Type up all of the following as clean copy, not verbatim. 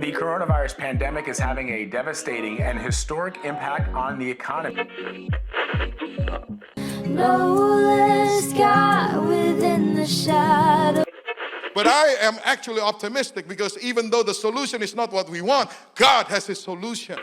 The coronavirus pandemic is having a devastating and historic impact on the economy. No less God within the shadow. But I am actually optimistic because even though the solution is not what we want, God has His solution.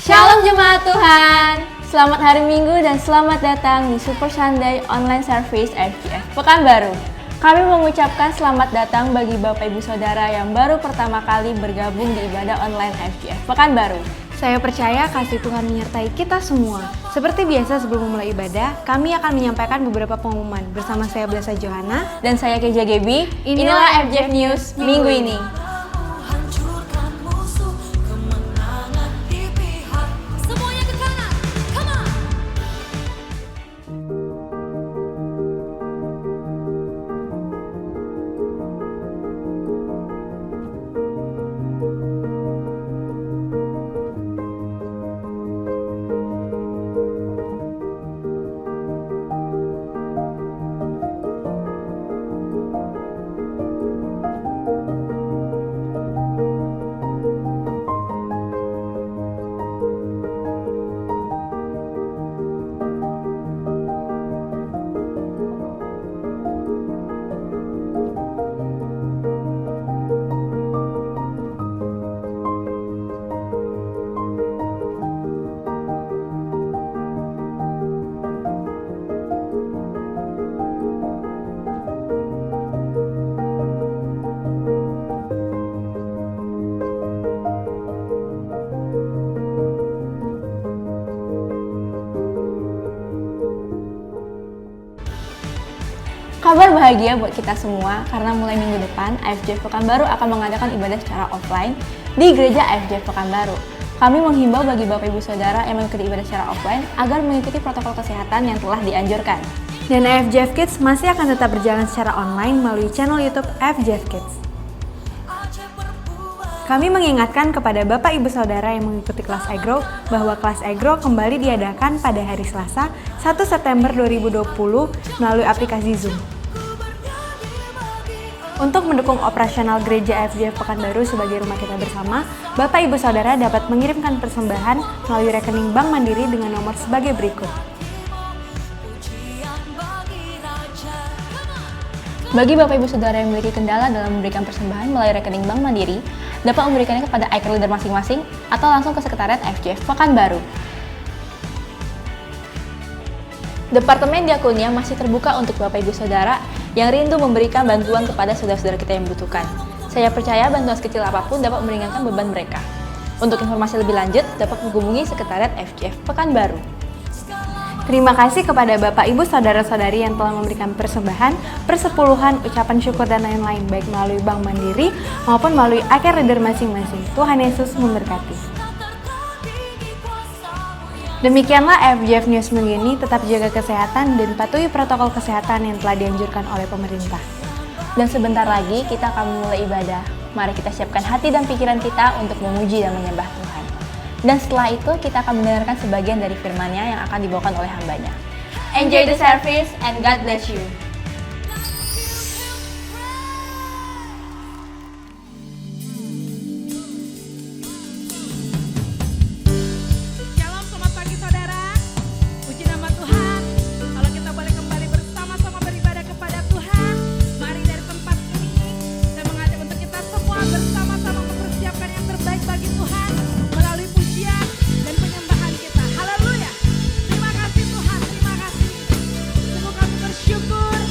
Shalom Jemaat Tuhan, selamat hari Minggu dan selamat datang di Super Sunday Online Service FGF Pekanbaru. Kami mengucapkan selamat datang bagi Bapak Ibu Saudara yang baru pertama kali bergabung di ibadah online FGF Pekanbaru. Saya percaya kasih Tuhan menyertai kita semua. Seperti biasa sebelum memulai ibadah, kami akan menyampaikan beberapa pengumuman. Bersama saya Blesa Johana Dan saya Keja Gebi, inilah FGF News minggu ini. Hancurkan musuh, kemenangan di pihak. Semuanya ke kanan, come on. Kabar bahagia buat kita semua karena mulai minggu depan FGF Pekanbaru akan mengadakan ibadah secara offline di gereja FGF Pekanbaru. Kami menghimbau bagi Bapak Ibu Saudara yang mengikuti ibadah secara offline agar mengikuti protokol kesehatan yang telah dianjurkan. dan FGF Kids masih akan tetap berjalan secara online melalui channel YouTube FGF Kids. Kami mengingatkan kepada Bapak Ibu Saudara yang mengikuti kelas iGrow bahwa kelas iGrow kembali diadakan pada hari Selasa 1 September 2020 melalui aplikasi Zoom. Untuk mendukung operasional gereja FGF Pekanbaru sebagai rumah kita bersama, Bapak Ibu Saudara dapat mengirimkan persembahan melalui rekening Bank Mandiri dengan nomor sebagai berikut. Bagi Bapak Ibu Saudara yang memiliki kendala dalam memberikan persembahan melalui rekening Bank Mandiri, dapat memberikannya kepada iCare Leader masing-masing atau langsung ke Sekretariat FGF Pekanbaru. Departemen Diakonia masih terbuka untuk Bapak Ibu Saudara yang rindu memberikan bantuan kepada saudara-saudara kita yang membutuhkan. Saya percaya bantuan sekecil apapun dapat meringankan beban mereka. Untuk informasi lebih lanjut, dapat menghubungi Sekretariat FGF Pekanbaru. Terima kasih kepada Bapak Ibu Saudara-saudari yang telah memberikan persembahan, persepuluhan, ucapan syukur dan lain-lain baik melalui Bank Mandiri maupun melalui iCare Leader masing-masing. Tuhan Yesus memberkati. Demikianlah FGF News minggu ini, tetap jaga kesehatan dan patuhi protokol kesehatan yang telah dianjurkan oleh pemerintah. Dan sebentar lagi kita akan memulai ibadah. Mari kita siapkan hati dan pikiran kita untuk memuji dan menyembah Tuhan. Dan setelah itu kita akan mendengarkan sebagian dari firman-Nya yang akan dibawakan oleh hamba-Nya. Enjoy the service and God bless you. Shalom, selamat pagi saudara. Puji nama Tuhan. Kalau kita boleh kembali bersama-sama beribadah kepada Tuhan, mari dari tempat ini saya mengajak untuk kita semua bersama-sama mempersiapkan yang terbaik bagi Tuhan melalui pujian dan penyembahan kita. Haleluya. Terima kasih Tuhan, terima kasih. Sungguh kami bersyukur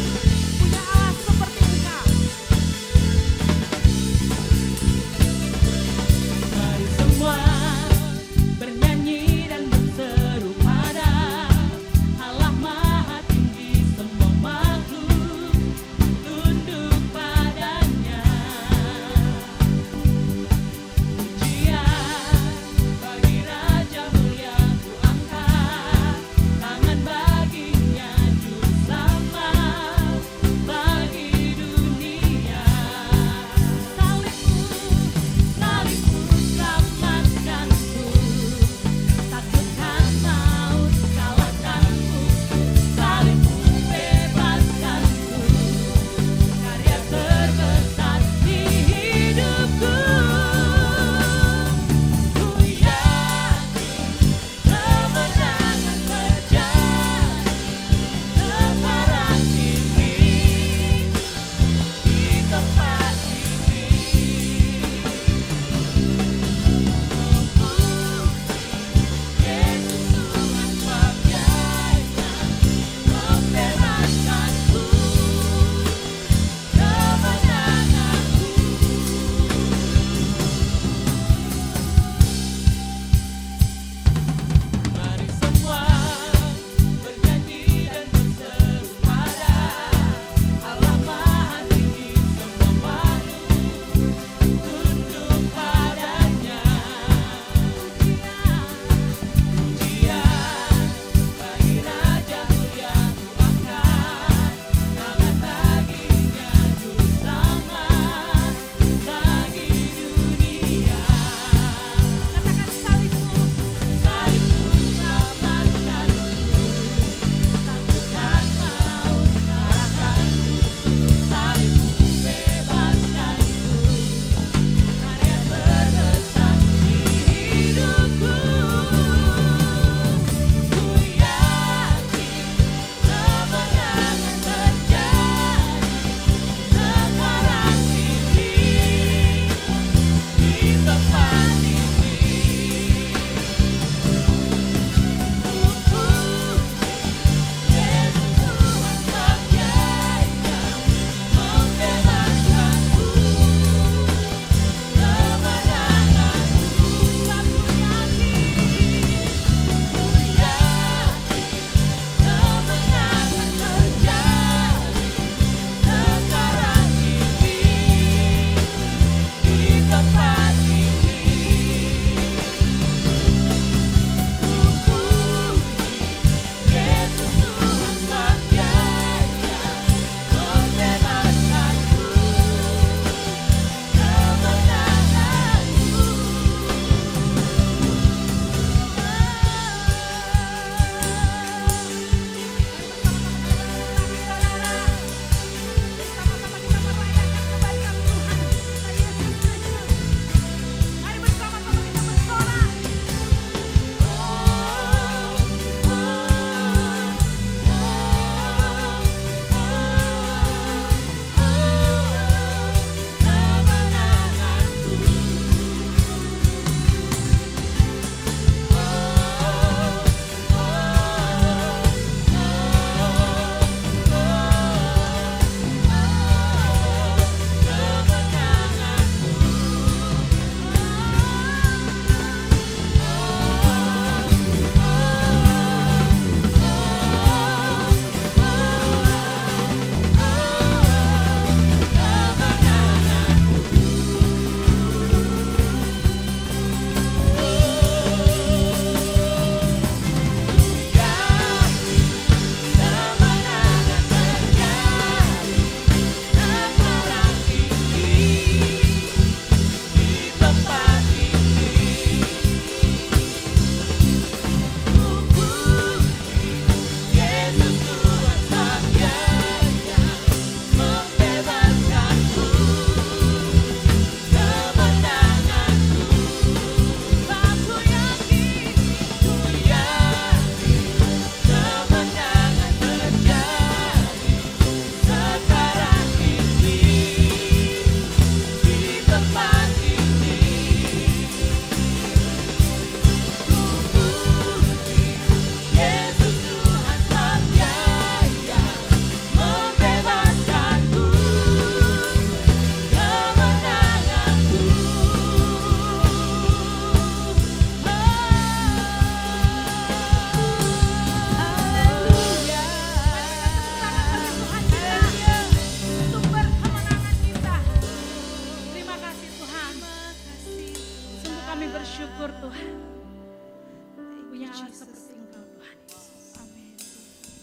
seperti Engkau Tuhan Yesus. Amin.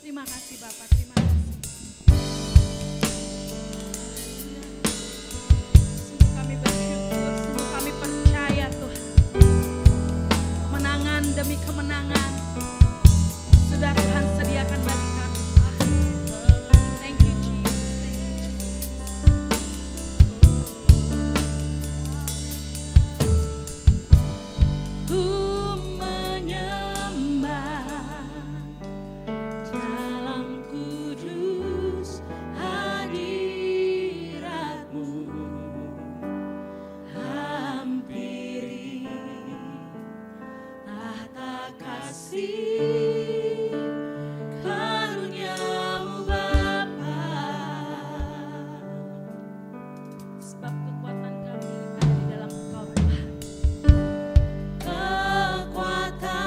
Terima kasih Bapak, terima kasih. Sungguh kami bersyukur, sungguh kami percaya Tuhan. Kemenangan demi kemenangan sudah Tuhan sediakan bagi kami. Thank you Jesus, thank you Jesus. Ku menyembah dalam kudus hadirat-Mu, hampiri tahta kasih karunia-Mu Bapa. Sebab kekuatan kami ada di dalam Engkau Tuhan. Kekuatanku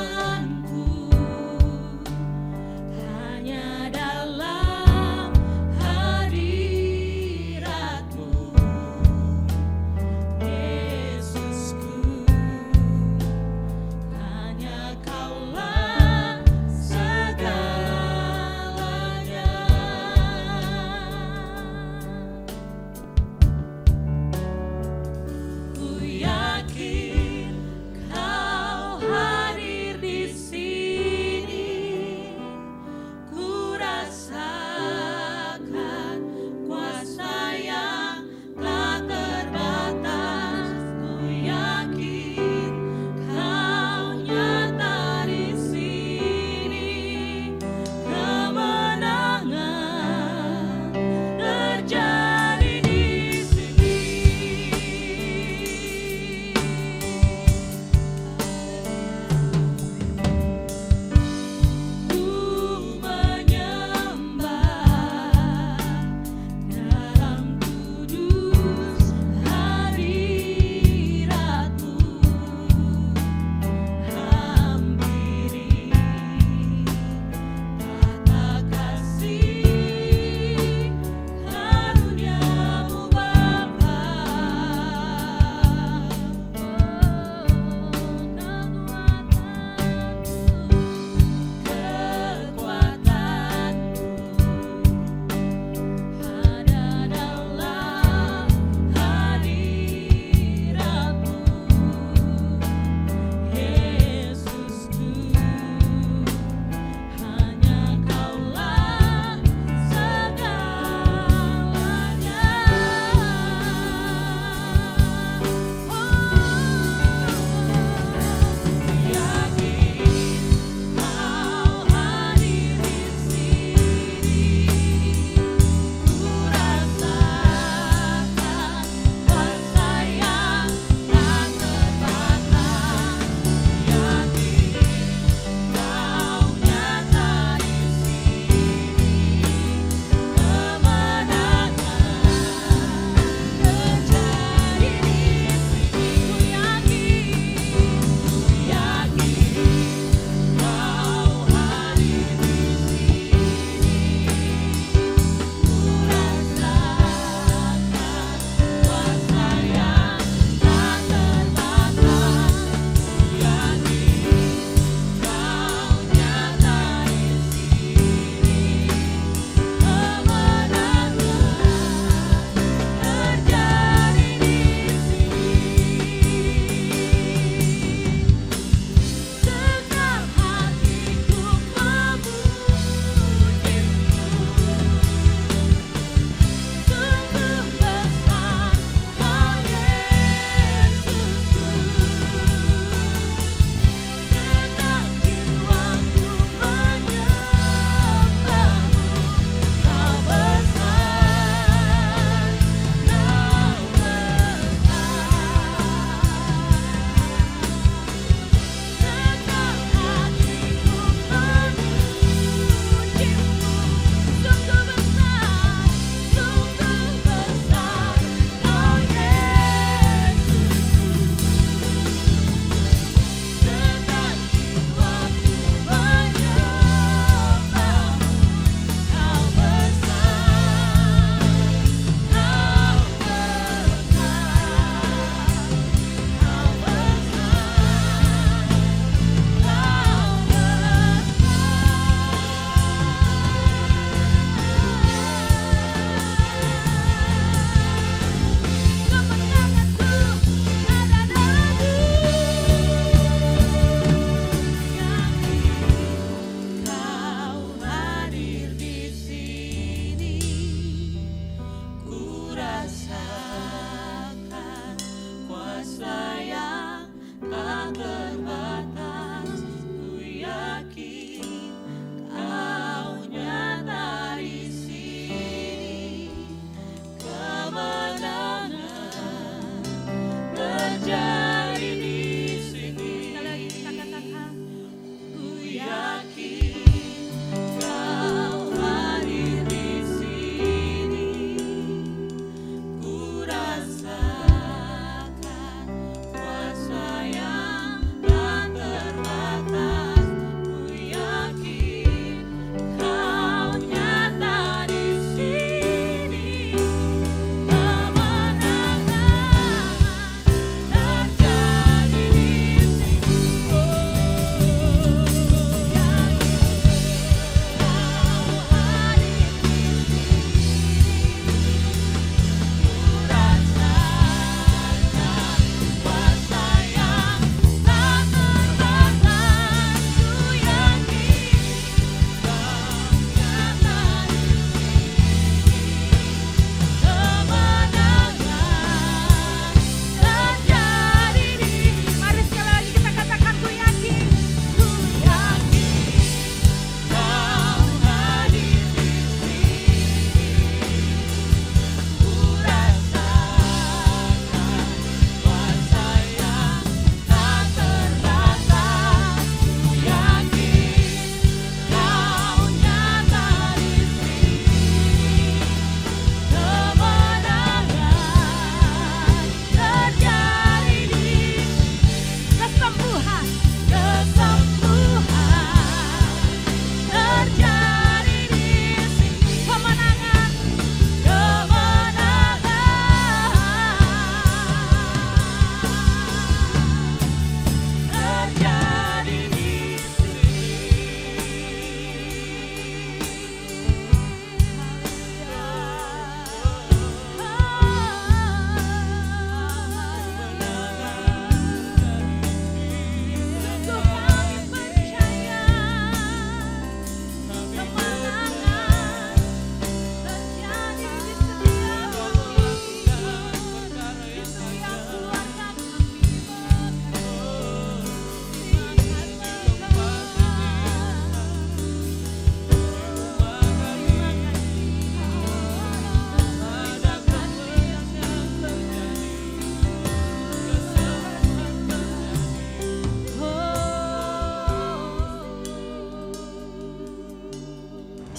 hanya dalam hadirat-Mu, Yesusku. Hanya Kaulah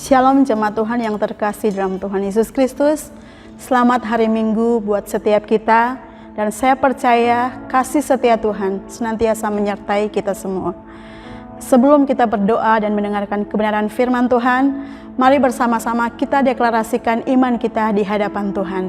Shalom jemaat Tuhan yang terkasih dalam Tuhan Yesus Kristus. Selamat hari Minggu buat setiap kita. Dan saya percaya kasih setia Tuhan senantiasa menyertai kita semua. Sebelum kita berdoa dan mendengarkan kebenaran firman Tuhan, mari bersama-sama kita deklarasikan iman kita di hadapan Tuhan.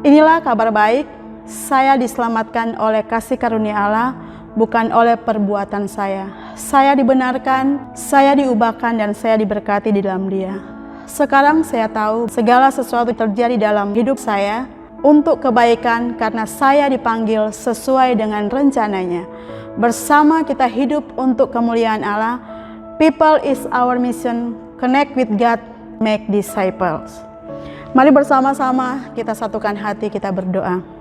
Inilah kabar baik, saya diselamatkan oleh kasih karunia Allah, bukan oleh perbuatan saya. Saya dibenarkan, saya diubahkan, dan saya diberkati di dalam Dia. Sekarang saya tahu segala sesuatu terjadi dalam hidup saya untuk kebaikan karena saya dipanggil sesuai dengan rencananya. Bersama kita hidup untuk kemuliaan Allah. People is our mission. Connect with God, make disciples. Mari bersama-sama kita satukan hati, kita berdoa.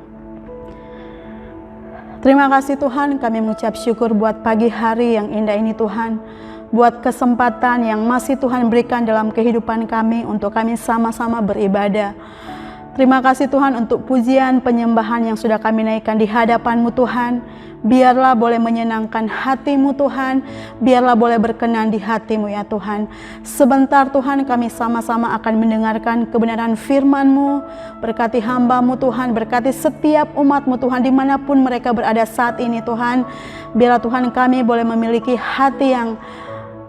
Terima kasih Tuhan, kami mengucap syukur buat pagi hari yang indah ini Tuhan. Buat kesempatan yang masih Tuhan berikan dalam kehidupan kami untuk kami sama-sama beribadah. Terima kasih Tuhan untuk pujian penyembahan yang sudah kami naikkan di hadapan-Mu Tuhan. Biarlah boleh menyenangkan hati-Mu Tuhan. Biarlah boleh berkenan di hati-Mu ya Tuhan. Sebentar Tuhan kami sama-sama akan mendengarkan kebenaran firman-Mu. Berkati hamba-Mu Tuhan. Berkati setiap umat-Mu Tuhan dimanapun mereka berada saat ini Tuhan. Biarlah Tuhan kami boleh memiliki hati yang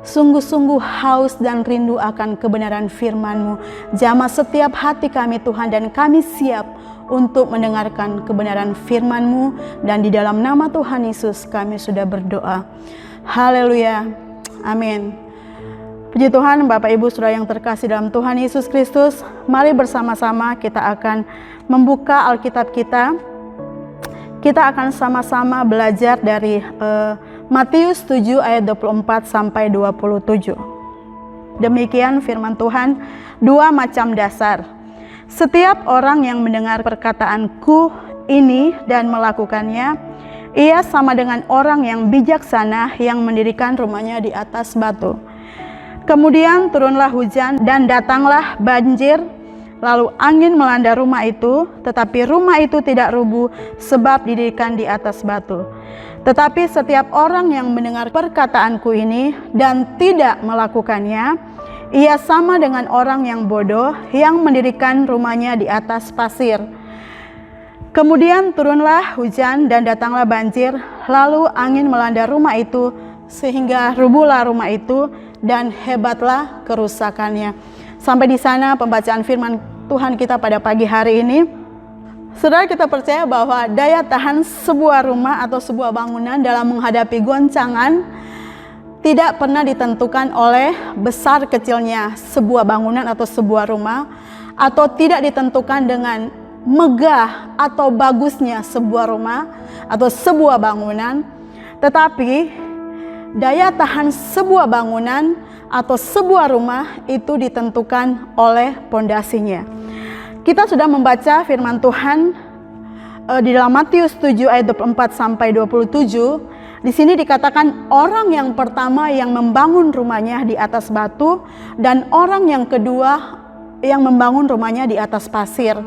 sungguh-sungguh haus dan rindu akan kebenaran firman-Mu. Jamah setiap hati kami Tuhan, dan kami siap untuk mendengarkan kebenaran firman-Mu. Dan di dalam nama Tuhan Yesus kami sudah berdoa. Haleluya. Amin. Puji Tuhan, Bapak Ibu Saudara yang terkasih dalam Tuhan Yesus Kristus. Mari bersama-sama kita akan membuka Alkitab kita. Kita akan sama-sama belajar dari Matius 7 ayat 24 sampai 27. Demikian firman Tuhan, dua macam dasar. Setiap orang yang mendengar perkataanku ini dan melakukannya, ia sama dengan orang yang bijaksana yang mendirikan rumahnya di atas batu. Kemudian turunlah hujan dan datanglah banjir, lalu angin melanda rumah itu, tetapi rumah itu tidak rubuh sebab didirikan di atas batu. Tetapi setiap orang yang mendengar perkataanku ini dan tidak melakukannya, ia sama dengan orang yang bodoh yang mendirikan rumahnya di atas pasir. Kemudian turunlah hujan dan datanglah banjir, lalu angin melanda rumah itu sehingga rubuhlah rumah itu dan hebatlah kerusakannya. Sampai di sana pembacaan firman Tuhan kita pada pagi hari ini. Saudara, kita percaya bahwa daya tahan sebuah rumah atau sebuah bangunan dalam menghadapi goncangan tidak pernah ditentukan oleh besar kecilnya sebuah bangunan atau sebuah rumah, atau tidak ditentukan dengan megah atau bagusnya sebuah rumah atau sebuah bangunan, tetapi daya tahan sebuah bangunan atau sebuah rumah itu ditentukan oleh pondasinya. Kita sudah membaca firman Tuhan di dalam Matius 7 ayat 24 sampai 27. Di sini dikatakan orang yang pertama yang membangun rumahnya di atas batu dan orang yang kedua yang membangun rumahnya di atas pasir.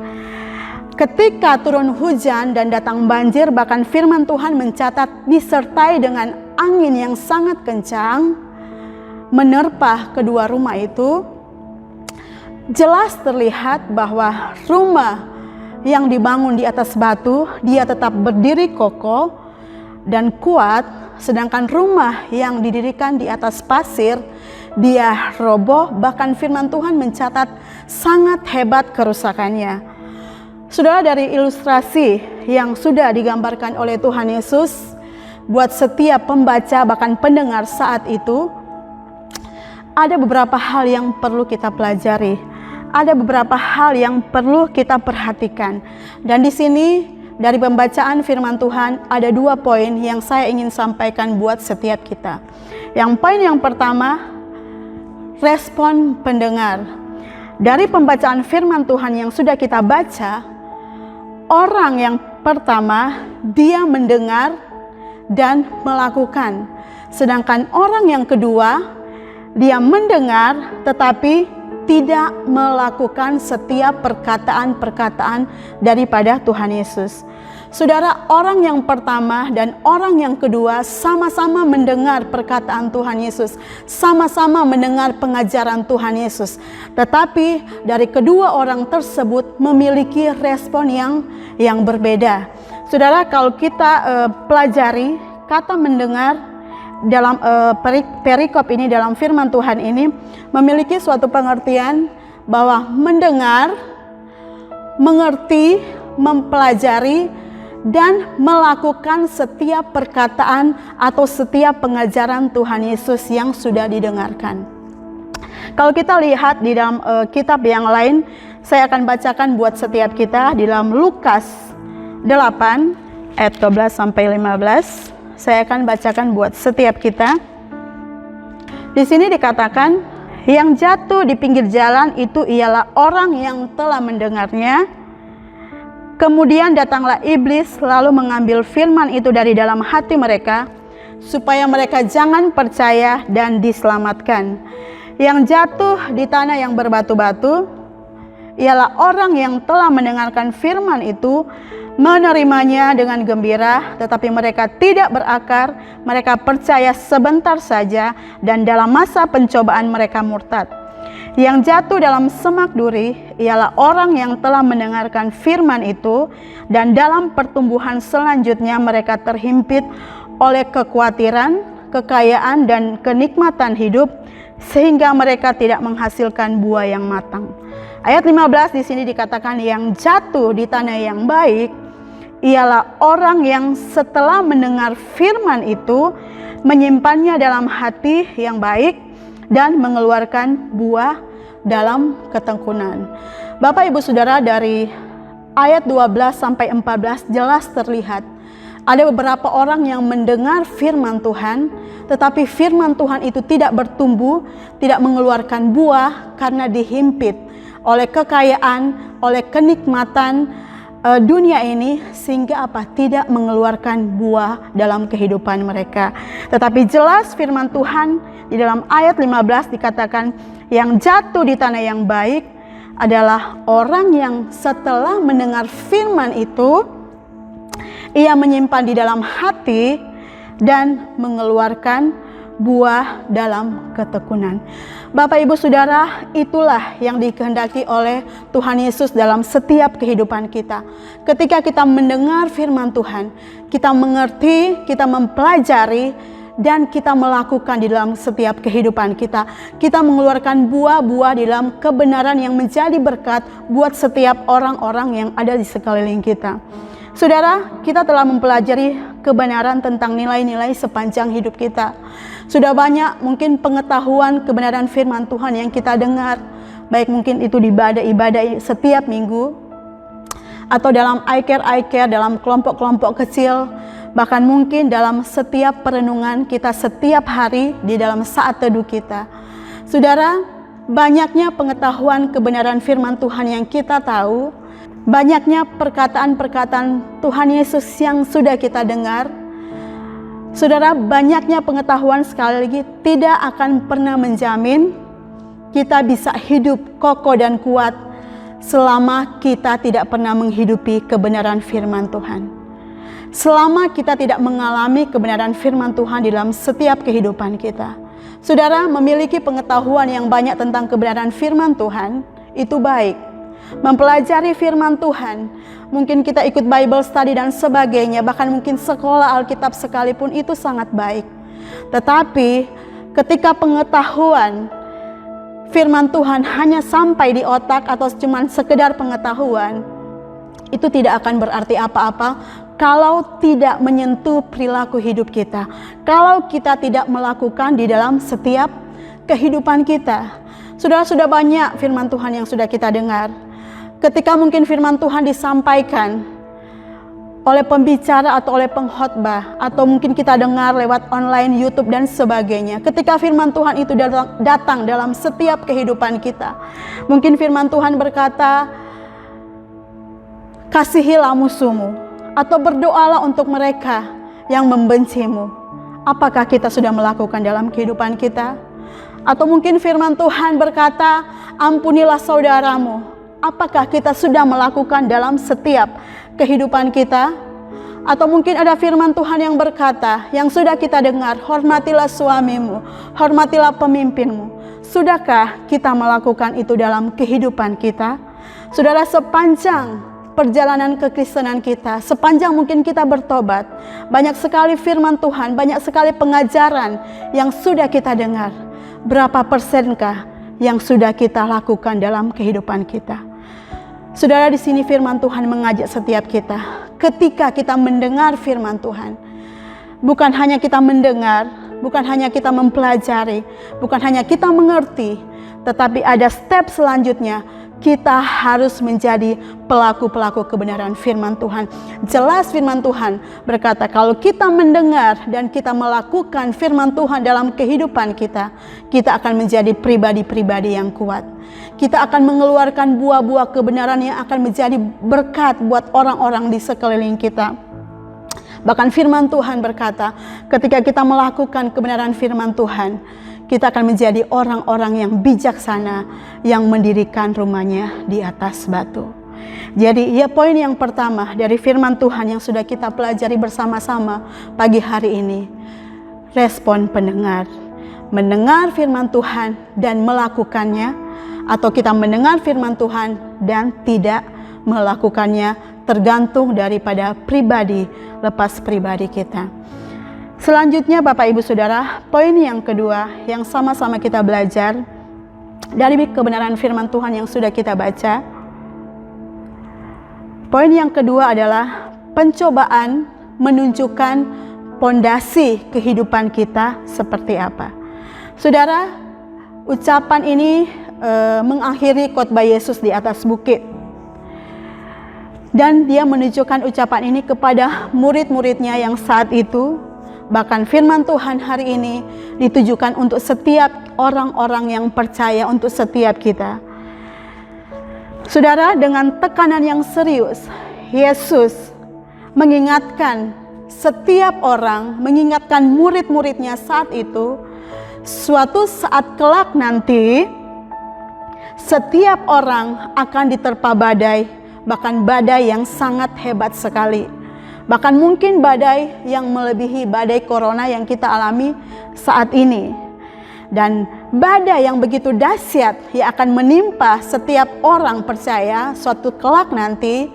Ketika turun hujan dan datang banjir, bahkan firman Tuhan mencatat disertai dengan angin yang sangat kencang menerpa kedua rumah itu. Jelas terlihat bahwa rumah yang dibangun di atas batu, dia tetap berdiri kokoh dan kuat, sedangkan rumah yang didirikan di atas pasir, dia roboh, bahkan firman Tuhan mencatat sangat hebat kerusakannya. Saudara, dari ilustrasi yang sudah digambarkan oleh Tuhan Yesus buat setiap pembaca bahkan pendengar saat itu, ada beberapa hal yang perlu kita pelajari. Ada beberapa hal yang perlu kita perhatikan. Dan di sini dari pembacaan firman Tuhan ada dua poin yang saya ingin sampaikan buat setiap kita. Yang poin yang pertama, respon pendengar. Dari pembacaan firman Tuhan yang sudah kita baca, orang yang pertama dia mendengar dan melakukan. Sedangkan orang yang kedua dia mendengar tetapi tidak melakukan setiap perkataan-perkataan daripada Tuhan Yesus. Saudara, orang yang pertama dan orang yang kedua sama-sama mendengar perkataan Tuhan Yesus, sama-sama mendengar pengajaran Tuhan Yesus. Tetapi dari kedua orang tersebut memiliki respon yang berbeda. Saudara, kalau kita pelajari kata mendengar dalam perikop ini, dalam firman Tuhan ini memiliki suatu pengertian bahwa mendengar, mengerti, mempelajari, dan melakukan setiap perkataan atau setiap pengajaran Tuhan Yesus yang sudah didengarkan. Kalau kita lihat di dalam kitab yang lain, saya akan bacakan buat setiap kita di dalam Lukas 8 ayat 12 sampai 15. Saya akan bacakan buat setiap kita. Di sini dikatakan, yang jatuh di pinggir jalan itu ialah orang yang telah mendengarnya. Kemudian datanglah iblis lalu mengambil firman itu dari dalam hati mereka, supaya mereka jangan percaya dan diselamatkan. Yang jatuh di tanah yang berbatu-batu ialah orang yang telah mendengarkan firman itu, menerimanya dengan gembira, tetapi mereka tidak berakar, mereka percaya sebentar saja, dan dalam masa pencobaan mereka murtad. Yang jatuh dalam semak duri ialah orang yang telah mendengarkan firman itu, dan dalam pertumbuhan selanjutnya mereka terhimpit oleh kekhawatiran, kekayaan, dan kenikmatan hidup, sehingga mereka tidak menghasilkan buah yang matang. Ayat 15 di sini dikatakan yang jatuh di tanah yang baik ialah orang yang setelah mendengar firman itu menyimpannya dalam hati yang baik dan mengeluarkan buah dalam ketekunan. Bapak Ibu Saudara, dari ayat 12 sampai 14 jelas terlihat ada beberapa orang yang mendengar firman Tuhan, tetapi firman Tuhan itu tidak bertumbuh, tidak mengeluarkan buah karena dihimpit oleh kekayaan, oleh kenikmatan dunia ini, sehingga tidak mengeluarkan buah dalam kehidupan mereka. Tetapi jelas firman Tuhan di dalam ayat 15 dikatakan yang jatuh di tanah yang baik adalah orang yang setelah mendengar firman itu, ia menyimpan di dalam hati dan mengeluarkan buah dalam ketekunan. Bapak Ibu Saudara, itulah yang dikehendaki oleh Tuhan Yesus dalam setiap kehidupan kita. Ketika kita mendengar firman Tuhan, kita mengerti, kita mempelajari, dan kita melakukan di dalam setiap kehidupan kita. Kita mengeluarkan buah-buah di dalam kebenaran yang menjadi berkat buat setiap orang-orang yang ada di sekeliling kita. Saudara, kita telah mempelajari kebenaran tentang nilai-nilai sepanjang hidup kita. Sudah banyak mungkin pengetahuan kebenaran firman Tuhan yang kita dengar, baik mungkin itu di ibadah-ibadah setiap minggu, atau dalam iCare, dalam kelompok-kelompok kecil, bahkan mungkin dalam setiap perenungan kita setiap hari di dalam saat teduh kita. Saudara, banyaknya pengetahuan kebenaran firman Tuhan yang kita tahu, banyaknya perkataan-perkataan Tuhan Yesus yang sudah kita dengar. Saudara, banyaknya pengetahuan sekali lagi tidak akan pernah menjamin kita bisa hidup kokoh dan kuat selama kita tidak pernah menghidupi kebenaran firman Tuhan. Selama kita tidak mengalami kebenaran firman Tuhan di dalam setiap kehidupan kita. Saudara, memiliki pengetahuan yang banyak tentang kebenaran firman Tuhan itu baik. Mempelajari firman Tuhan, mungkin kita ikut Bible study dan sebagainya, bahkan mungkin sekolah Alkitab sekalipun itu sangat baik. Tetapi ketika pengetahuan firman Tuhan hanya sampai di otak atau cuma sekedar pengetahuan, itu tidak akan berarti apa-apa kalau tidak menyentuh perilaku hidup kita, kalau kita tidak melakukan di dalam setiap kehidupan kita. Sudah banyak firman Tuhan yang sudah kita dengar. Ketika mungkin firman Tuhan disampaikan oleh pembicara atau oleh pengkhotbah, atau mungkin kita dengar lewat online, YouTube dan sebagainya. Ketika firman Tuhan itu datang dalam setiap kehidupan kita, mungkin firman Tuhan berkata, kasihilah musuhmu, atau berdoalah untuk mereka yang membencimu. Apakah kita sudah melakukan dalam kehidupan kita? Atau mungkin firman Tuhan berkata, ampunilah saudaramu. Apakah kita sudah melakukan dalam setiap kehidupan kita? Atau mungkin ada firman Tuhan yang berkata, yang sudah kita dengar, hormatilah suamimu, hormatilah pemimpinmu. Sudahkah kita melakukan itu dalam kehidupan kita? Saudara, sepanjang perjalanan kekristenan kita, sepanjang mungkin kita bertobat, banyak sekali firman Tuhan, banyak sekali pengajaran yang sudah kita dengar. Berapa persenkah yang sudah kita lakukan dalam kehidupan kita? Saudara, di sini firman Tuhan mengajak setiap kita. Ketika kita mendengar firman Tuhan, bukan hanya kita mendengar, bukan hanya kita mempelajari, bukan hanya kita mengerti, tetapi ada step selanjutnya. Kita harus menjadi pelaku-pelaku kebenaran firman Tuhan. Jelas firman Tuhan berkata, kalau kita mendengar dan kita melakukan firman Tuhan dalam kehidupan kita, kita akan menjadi pribadi-pribadi yang kuat. Kita akan mengeluarkan buah-buah kebenaran yang akan menjadi berkat buat orang-orang di sekeliling kita. Bahkan firman Tuhan berkata, ketika kita melakukan kebenaran firman Tuhan, kita akan menjadi orang-orang yang bijaksana yang mendirikan rumahnya di atas batu. Jadi ya, poin yang pertama dari firman Tuhan yang sudah kita pelajari bersama-sama pagi hari ini, respon pendengar. Mendengar firman Tuhan dan melakukannya, atau kita mendengar firman Tuhan dan tidak melakukannya, tergantung daripada pribadi lepas pribadi kita. Selanjutnya Bapak Ibu Saudara, poin yang kedua yang sama-sama kita belajar dari kebenaran firman Tuhan yang sudah kita baca. Poin yang kedua adalah pencobaan menunjukkan pondasi kehidupan kita seperti apa. Saudara, ucapan ini mengakhiri khotbah Yesus di atas bukit. Dan dia menunjukkan ucapan ini kepada murid-muridnya yang saat itu. Bahkan firman Tuhan hari ini ditujukan untuk setiap orang-orang yang percaya, untuk setiap kita. Saudara, dengan tekanan yang serius, Yesus mengingatkan setiap orang, mengingatkan murid-muridnya saat itu, suatu saat kelak nanti, setiap orang akan diterpa badai, bahkan badai yang sangat hebat sekali. Bahkan mungkin badai yang melebihi badai corona yang kita alami saat ini. Dan badai yang begitu dahsyat yang akan menimpa setiap orang percaya suatu kelak nanti,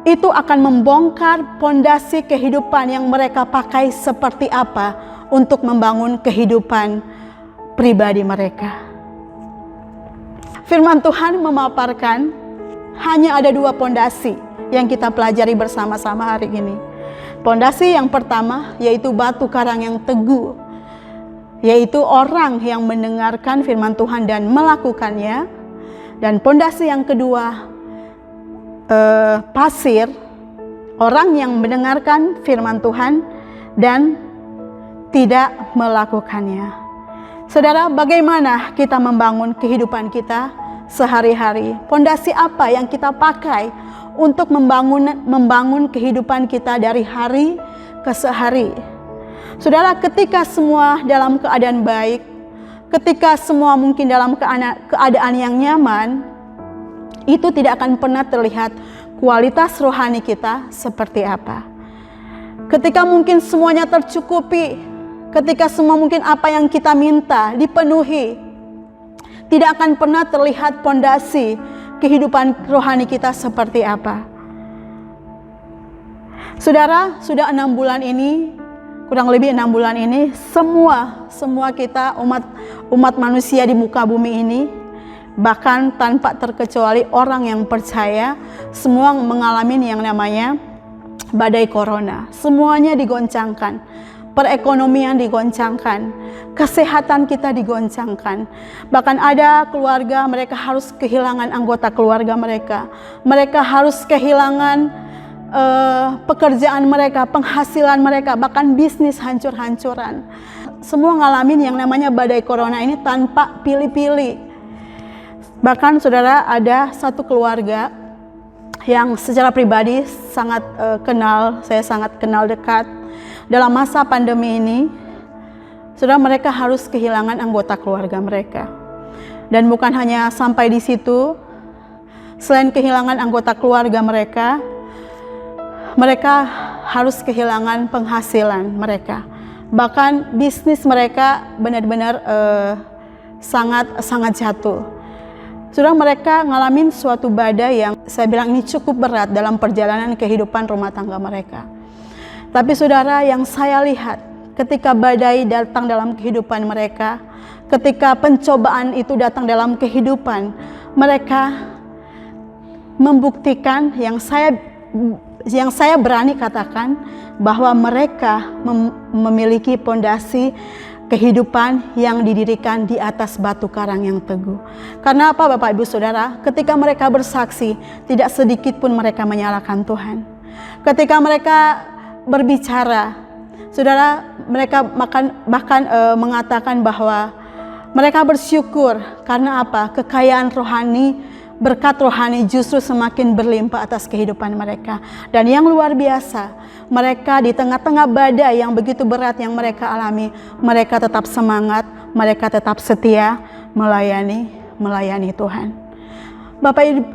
itu akan membongkar pondasi kehidupan yang mereka pakai seperti apa untuk membangun kehidupan pribadi mereka. Firman Tuhan memaparkan hanya ada dua pondasi yang kita pelajari bersama-sama hari ini. Pondasi yang pertama yaitu batu karang yang teguh, yaitu orang yang mendengarkan firman Tuhan dan melakukannya. Dan pondasi yang kedua, pasir, orang yang mendengarkan firman Tuhan dan tidak melakukannya. Saudara, bagaimana kita membangun kehidupan kita sehari-hari? Pondasi apa yang kita pakai untuk membangun kehidupan kita dari hari ke sehari? Saudara, ketika semua dalam keadaan baik, ketika semua mungkin dalam keadaan yang nyaman, itu tidak akan pernah terlihat kualitas rohani kita seperti apa. Ketika mungkin semuanya tercukupi, ketika semua mungkin apa yang kita minta dipenuhi, tidak akan pernah terlihat pondasi kehidupan rohani kita seperti apa. Saudara, sudah 6 bulan ini, kurang lebih 6 bulan ini, semua kita umat manusia di muka bumi ini, bahkan tanpa terkecuali orang yang percaya, semua mengalami yang namanya badai corona. Semuanya digoncangkan, perekonomian digoncangkan, kesehatan kita digoncangkan. Bahkan ada keluarga, mereka harus kehilangan anggota keluarga mereka. Mereka harus kehilangan pekerjaan mereka, penghasilan mereka, bahkan bisnis hancur-hancuran. Semua ngalamin yang namanya badai corona ini tanpa pilih-pilih. Bahkan saudara, ada satu keluarga yang secara pribadi sangat saya sangat kenal dekat. Dalam masa pandemi ini, Saudara, mereka harus kehilangan anggota keluarga mereka. Dan bukan hanya sampai di situ, selain kehilangan anggota keluarga mereka, mereka harus kehilangan penghasilan mereka. Bahkan bisnis mereka benar-benar sangat jatuh. Saudara, mereka ngalamin suatu badai yang saya bilang ini cukup berat dalam perjalanan kehidupan rumah tangga mereka. Tapi saudara, yang saya lihat ketika badai datang dalam kehidupan mereka, ketika pencobaan itu datang dalam kehidupan mereka, membuktikan yang saya berani katakan bahwa mereka memiliki pondasi kehidupan yang didirikan di atas batu karang yang teguh. Karena apa Bapak Ibu Saudara? Ketika mereka bersaksi, tidak sedikit pun mereka menyalahkan Tuhan. Ketika mereka berbicara, saudara, mereka bahkan mengatakan bahwa mereka bersyukur karena apa? Kekayaan rohani, berkat rohani justru semakin berlimpah atas kehidupan mereka. Dan yang luar biasa, mereka di tengah-tengah badai yang begitu berat yang mereka alami, mereka tetap semangat, mereka tetap setia melayani Tuhan.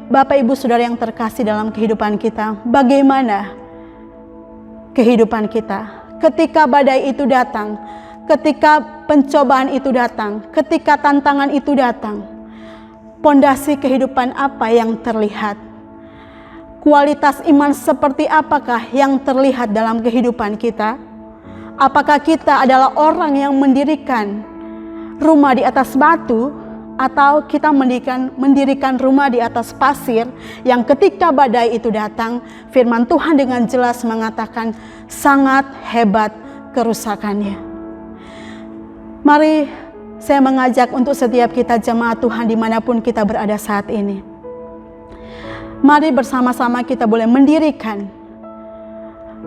Bapak Ibu Saudara yang terkasih dalam kehidupan kita, bagaimana kehidupan kita ketika badai itu datang, ketika pencobaan itu datang, ketika tantangan itu datang? Pondasi kehidupan apa yang terlihat? Kualitas iman seperti apakah yang terlihat dalam kehidupan kita? Apakah kita adalah orang yang mendirikan rumah di atas batu, atau kita mendirikan rumah di atas pasir yang ketika badai itu datang, firman Tuhan dengan jelas mengatakan sangat hebat kerusakannya. Mari saya mengajak untuk setiap kita jemaat Tuhan dimanapun kita berada saat ini. Mari bersama-sama kita boleh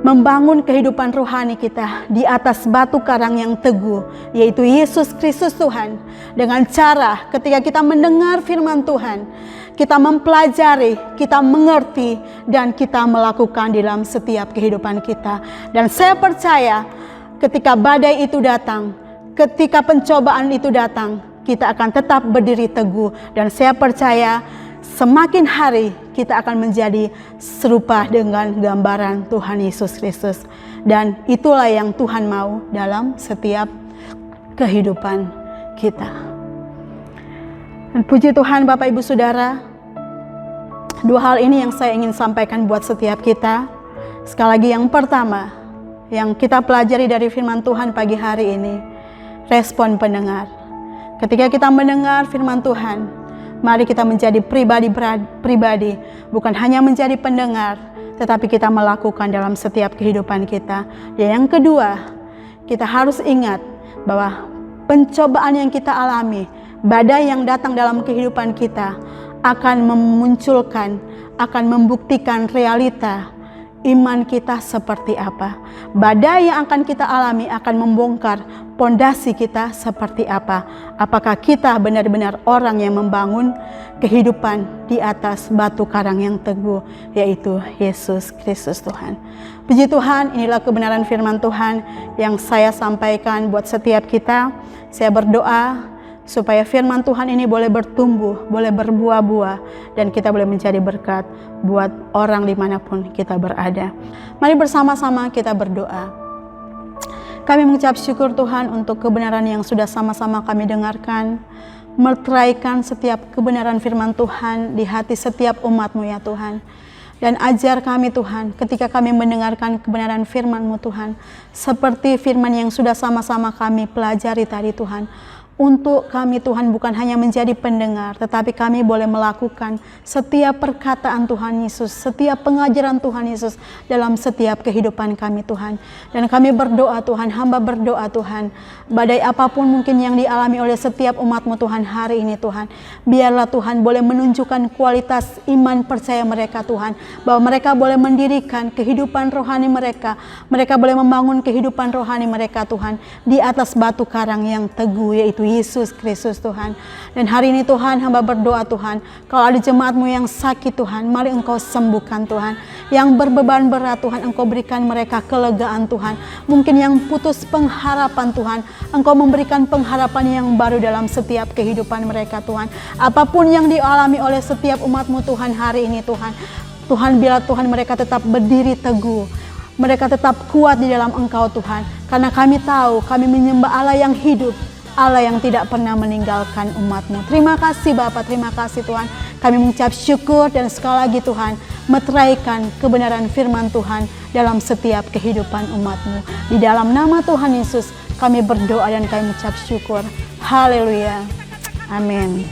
membangun kehidupan rohani kita di atas batu karang yang teguh, yaitu Yesus Kristus Tuhan. Dengan cara ketika kita mendengar firman Tuhan, kita mempelajari, kita mengerti, dan kita melakukan dalam setiap kehidupan kita. Dan saya percaya ketika badai itu datang, ketika pencobaan itu datang, kita akan tetap berdiri teguh. Dan saya percaya semakin hari kita akan menjadi serupa dengan gambaran Tuhan Yesus Kristus. Dan itulah yang Tuhan mau dalam setiap kehidupan kita. Dan puji Tuhan Bapak Ibu Saudara, dua hal ini yang saya ingin sampaikan buat setiap kita. Sekali lagi, yang pertama yang kita pelajari dari firman Tuhan pagi hari ini, respon pendengar. Ketika kita mendengar firman Tuhan, mari kita menjadi pribadi, bukan hanya menjadi pendengar, tetapi kita melakukan dalam setiap kehidupan kita. Dan yang kedua, kita harus ingat bahwa pencobaan yang kita alami, badai yang datang dalam kehidupan kita akan memunculkan, akan membuktikan realita iman kita seperti apa. Badai yang akan kita alami akan membongkar pondasi kita seperti apa. Apakah kita benar-benar orang yang membangun kehidupan di atas batu karang yang teguh, yaitu Yesus Kristus Tuhan. Puji Tuhan, inilah kebenaran firman Tuhan yang saya sampaikan buat setiap kita. Saya berdoa supaya firman Tuhan ini boleh bertumbuh, boleh berbuah-buah, dan kita boleh menjadi berkat buat orang dimanapun kita berada. Mari bersama-sama kita berdoa. Kami mengucap syukur Tuhan untuk kebenaran yang sudah sama-sama kami dengarkan. Meteraikan setiap kebenaran firman Tuhan di hati setiap umat-Mu ya Tuhan. Dan ajar kami Tuhan ketika kami mendengarkan kebenaran firman-Mu Tuhan. Seperti firman yang sudah sama-sama kami pelajari tadi Tuhan. Untuk kami Tuhan bukan hanya menjadi pendengar, tetapi kami boleh melakukan setiap perkataan Tuhan Yesus, setiap pengajaran Tuhan Yesus dalam setiap kehidupan kami Tuhan. Dan kami berdoa Tuhan, hamba berdoa Tuhan, badai apapun mungkin yang dialami oleh setiap umat-Mu Tuhan hari ini Tuhan, biarlah Tuhan boleh menunjukkan kualitas iman percaya mereka Tuhan, bahwa mereka boleh mendirikan kehidupan rohani mereka boleh membangun kehidupan rohani mereka Tuhan di atas batu karang yang teguh, yaitu Yesus Kristus Tuhan. Dan hari ini Tuhan, hamba berdoa Tuhan, kalau ada jemaat-Mu yang sakit Tuhan, mari Engkau sembuhkan Tuhan. Yang berbeban berat Tuhan, Engkau berikan mereka kelegaan Tuhan. Mungkin yang putus pengharapan Tuhan, Engkau memberikan pengharapan yang baru dalam setiap kehidupan mereka Tuhan. Apapun yang dialami oleh setiap umat-Mu Tuhan hari ini Tuhan, Tuhan biarlah Tuhan mereka tetap berdiri teguh. Mereka tetap kuat di dalam Engkau Tuhan. Karena kami tahu kami menyembah Allah yang hidup, Allah yang tidak pernah meninggalkan umat-Mu. Terima kasih Bapa, terima kasih Tuhan. Kami mengucap syukur dan sekali lagi Tuhan, meteraikan kebenaran firman Tuhan dalam setiap kehidupan umat-Mu. Di dalam nama Tuhan Yesus kami berdoa dan kami mengucap syukur. Haleluya. Amin.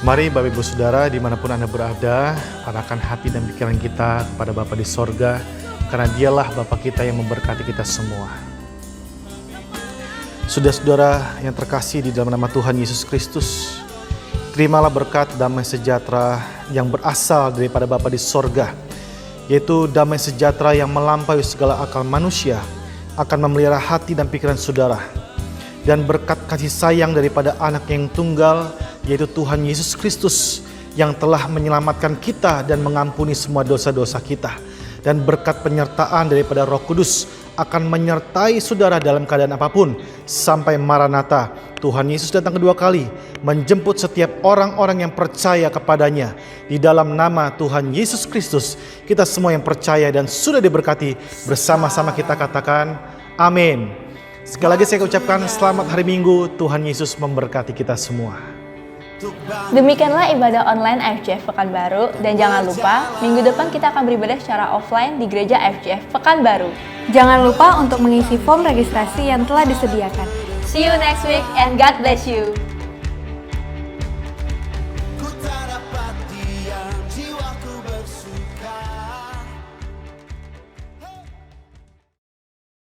Mari Bapak Ibu Saudara dimanapun Anda berada, arahkan hati dan pikiran kita kepada Bapa di sorga, karena dialah Bapa kita yang memberkati kita semua. Saudara-saudara yang terkasih di dalam nama Tuhan Yesus Kristus, terimalah berkat damai sejahtera yang berasal daripada Bapa di sorga, yaitu damai sejahtera yang melampaui segala akal manusia, akan memelihara hati dan pikiran saudara. Dan berkat kasih sayang daripada anak yang tunggal, yaitu Tuhan Yesus Kristus, yang telah menyelamatkan kita dan mengampuni semua dosa-dosa kita. Dan berkat penyertaan daripada Roh Kudus akan menyertai saudara dalam keadaan apapun, sampai Maranatha, Tuhan Yesus datang kedua kali, menjemput setiap orang-orang yang percaya kepadanya. Di dalam nama Tuhan Yesus Kristus, kita semua yang percaya dan sudah diberkati, bersama-sama kita katakan, amin. Sekali lagi saya ucapkan selamat hari Minggu, Tuhan Yesus memberkati kita semua. Demikianlah ibadah online FJF Pekanbaru, dan jangan lupa minggu depan kita akan beribadah secara offline di gereja FJF Pekanbaru. Jangan lupa untuk mengisi form registrasi yang telah disediakan. See you next week and God bless you.